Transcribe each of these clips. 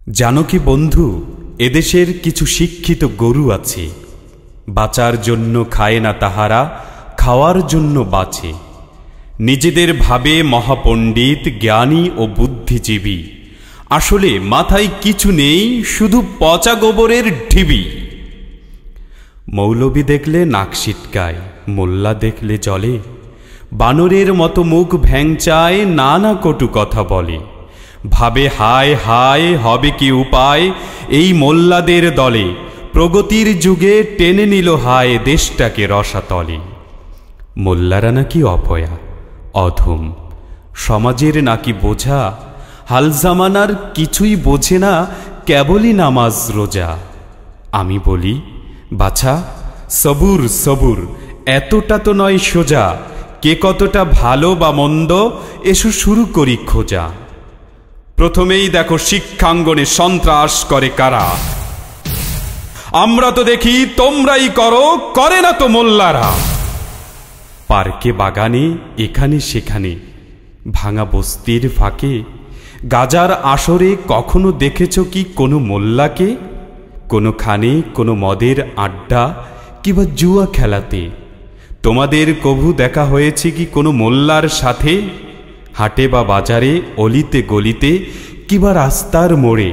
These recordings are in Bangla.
জানো কি বন্ধু, এদেশের কিছু শিক্ষিত গরু আছে, বাঁচার জন্য খায় না তাহারা, খাওয়ার জন্য বাঁচে। নিজেদের ভাবে মহাপণ্ডিত, জ্ঞানী ও বুদ্ধিজীবী, আসলে মাথায় কিছু নেই, শুধু পচা গোবরের ঢিবি। মৌলবি দেখলে নাক সিটকায়, মোল্লা দেখলে জলে, বানরের মতো মুখ ভ্যাংচায়, নানা কটু কথা বলে। ভাবে হায় হায় হবে কি উপায় এই মোল্লাদের দলে, প্রগতির যুগে টেনে নিল হায় দেশটাকে রসাতলে। মোল্লারা নাকি অপয়া, অধম, সমাজের নাকি বোঝা, হাল জামানার কিছুই বোঝে না, কেবলই নামাজ রোজা। আমি বলি বাছা, সবুর সবুর, এতটা তো নয় সোজা, কে কতটা ভালো বা মন্দ এসো শুরু করি খোঁজা। প্রথমেই দেখো শিক্ষাঙ্গনে সন্ত্রাস করে কারা, আমরা তো দেখি তোমরাই করো, করে না তো মোল্লারা। পার্কে বাগানে এখানে সেখানে, ভাঙা বস্তির ফাঁকে, গাজার আসরে কখনো দেখেছ কি কোনো মোল্লাকে? কোনোখানে কোনো মদের আড্ডা কিংবা জুয়া খেলাতে তোমাদের কভু দেখা হয়েছে কি কোনো মোল্লার সাথে? হাটে বা বাজারে, অলিতে গলিতে কিংবা রাস্তার মোড়ে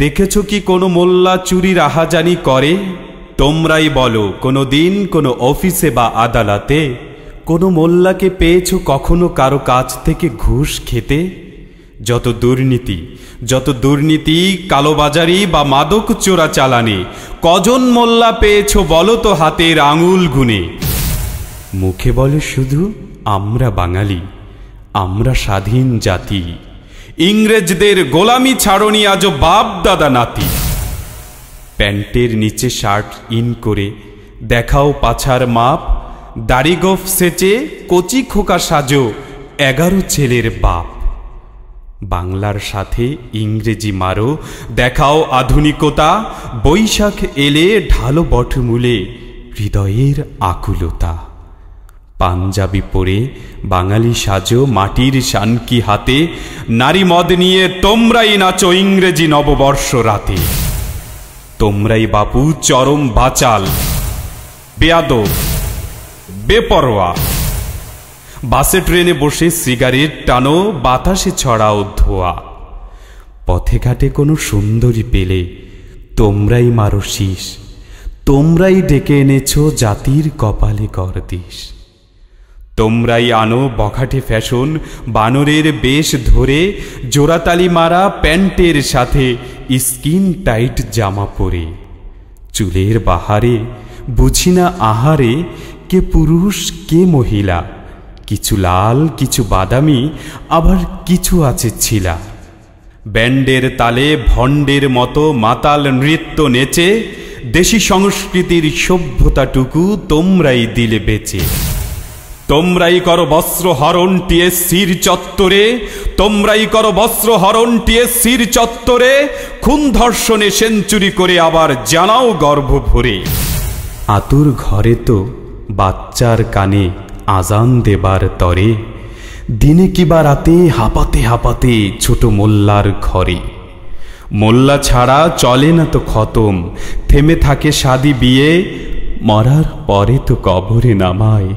দেখেছ কি কোনো মোল্লা চুরি রাহাজানি করে? তোমরাই বলো, কোনো দিন কোনো অফিসে বা আদালতে কোনো মোল্লাকে পেয়েছ কখনো কারো কাছ থেকে ঘুষ খেতে? যত দুর্নীতি, কালোবাজারি বা মাদক চোরা চালানে কজন মোল্লা পেয়েছ বলো তো হাতের আঙুল গুনে। মুখে বলে শুধু আমরা বাঙালি, আমরা স্বাধীন জাতি, ইংরেজদের গোলামি ছাড়নি আজও বাপ দাদা নাতি। প্যান্টের নিচে শার্ট ইন করে দেখাও পাছার মাপ, দাড়ি গোঁফ সেচে কচি খোকা সাজো 11 ছেলের বাপ। বাংলার সাথে ইংরেজি মারো, দেখাও আধুনিকতা, বৈশাখ এলে ঢালো বটমূলে হৃদয়ের আকুলতা। পাঞ্জাবি পরে বাঙালি সাজো মাটির শানকি হাতে, নারী মদ নিয়ে তোমরাই নাচো ইংরেজি নববর্ষ রাতে। তোমরাই বাপু চরম বাচাল, বেয়াদব, বেপরোয়া, বাসে ট্রেনে বসে সিগারেট টানো, বাতাসে ছড়াও ধোয়া। পথে ঘাটে কোনো সুন্দরী পেলে তোমরাই মারো শীষ, তোমরাই ডেকে এনেছো জাতির কপালে গর্দিশ। তোমরাই আনো বখাটে ফ্যাশন, বানরের বেশ ধরে, জোড়াতালি মারা প্যান্টের সাথে স্কিন টাইট জামা পরে। চুলের বাহারে বুঝি না আহারে, কে পুরুষ কে মহিলা, কিছু লাল কিছু বাদামি, আবার কিছু আছে ছিলা। ব্যান্ডের তালে ভণ্ডের মতো মাতাল নৃত্য নেচে, দেশি সংস্কৃতির সভ্যতাটুকু তোমরাই দিলে বেচে। তোমরাই করো বস্ত্র হরণ টিএসসির চত্বরে, তোমরাই করো বস্ত্র হরণ টিএসসির চত্বরে, খুন ধর্ষণে সেঞ্চুরি করে আবার জানাও গর্ভ ভরে। আতুর ঘরে তো বাচ্চার কানে আজান দেবার তরে, দিনে কিবা রাতে হাঁপাতে হাঁপাতে ছোট মোল্লার ঘরে। মোল্লা ছাড়া চলে না তো খতম, থেমে থাকে শাদি বিয়ে, মরার পরে তো কবরে নামায়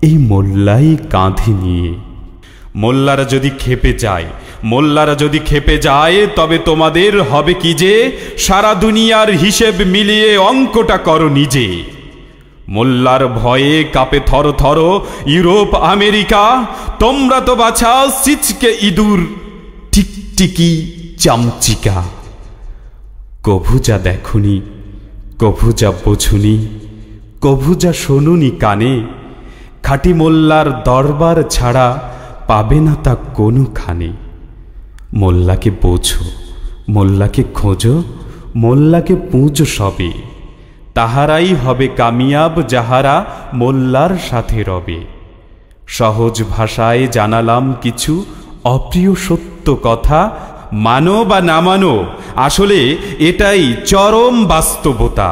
এই মোল্লাই কাঁধে নিয়ে। মোল্লারা যদি খেপে যায়, তবে তোমাদের হবে কি যে, সারা দুনিয়ার হিসেব মিলিয়ে অঙ্কটা করো নিজে। মোল্লার ভয়ে কাঁপে থর থর ইউরোপ আমেরিকা, তোমরা তো বাছা সিচকে ইঁদুর, টিকটিকি চামচিকা। কভু যা দেখুনি, কভু যা বোঝুনি, কভু যা শোনুনি কানে, খাঁটি মোল্লার দরবার ছাড়া পাবে না তা কোনোখানে। মোল্লাকে বোঝো, মোল্লাকে খোঁজো, মোল্লাকে পুঁজো সবে, তাহারাই হবে কামিয়াব যাহারা মোল্লার সাথে রবে। সহজ ভাষায় জানালাম কিছু অপ্রিয় সত্য কথা, মানো বা না মানো, আসলে এটাই চরম বাস্তবতা।